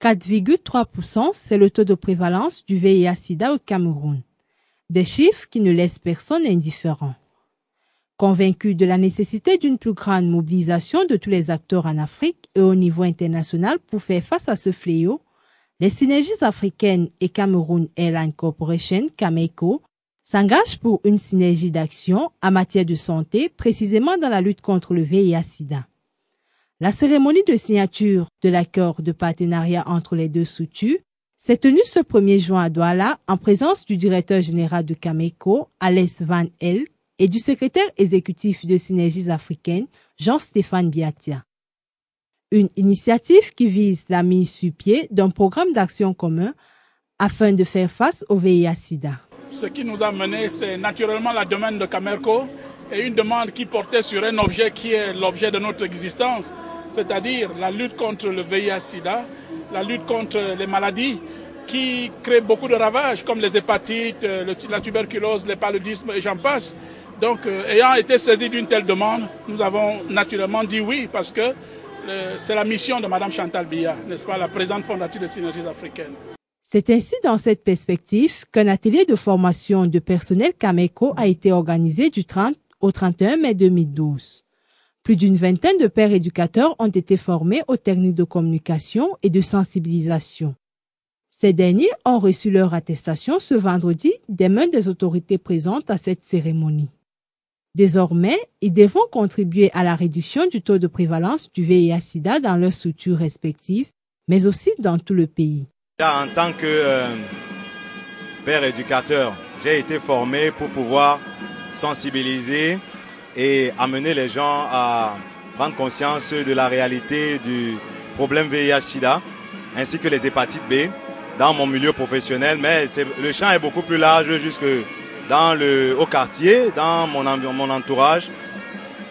4,3%, c'est le taux de prévalence du VIH-Sida au Cameroun. Des chiffres qui ne laissent personne indifférent. Convaincus de la nécessité d'une plus grande mobilisation de tous les acteurs en Afrique et au niveau international pour faire face à ce fléau, les synergies africaines et Cameroun Airline Corporation, Cameco, s'engagent pour une synergie d'action en matière de santé, précisément dans la lutte contre le VIH-Sida. La cérémonie de signature de l'accord de partenariat entre les deux structures s'est tenue ce 1er juin à Douala en présence du directeur général de Cameco, Alex Van Elk, et du secrétaire exécutif de Synergies africaines, Jean-Stéphane Biatia. Une initiative qui vise la mise sur pied d'un programme d'action commun afin de faire face au VIH-Sida. Ce qui nous a mené, c'est naturellement la demande de Cameco et une demande qui portait sur un objet qui est l'objet de notre existence, c'est-à-dire la lutte contre le VIH-Sida, la lutte contre les maladies qui créent beaucoup de ravages comme les hépatites, la tuberculose, le paludisme et j'en passe. Donc, ayant été saisi d'une telle demande, nous avons naturellement dit oui parce que c'est la mission de Mme Chantal Biya, n'est-ce pas, la présidente fondatrice de Synergies africaines. C'est ainsi dans cette perspective qu'un atelier de formation de personnel Cameco a été organisé du 30 au 31 mai 2012. Plus d'une vingtaine de pères éducateurs ont été formés aux techniques de communication et de sensibilisation. Ces derniers ont reçu leur attestation ce vendredi des mains des autorités présentes à cette cérémonie. Désormais, ils devront contribuer à la réduction du taux de prévalence du VIH-Sida dans leurs structures respectives, mais aussi dans tout le pays. En tant que père éducateur, j'ai été formé pour pouvoir sensibiliser et amener les gens à prendre conscience de la réalité du problème VIH-Sida ainsi que les hépatites B dans mon milieu professionnel, mais le champ est beaucoup plus large jusque au quartier, dans mon entourage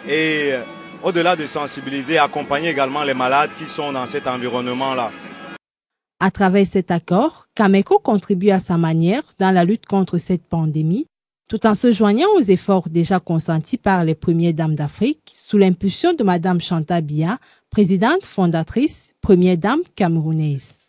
et au-delà de sensibiliser, accompagner également les malades qui sont dans cet environnement-là. À travers cet accord, Cameco contribue à sa manière dans la lutte contre cette pandémie, tout en se joignant aux efforts déjà consentis par les premières dames d'Afrique sous l'impulsion de Mme Chantal Biya, présidente fondatrice, première dame camerounaise.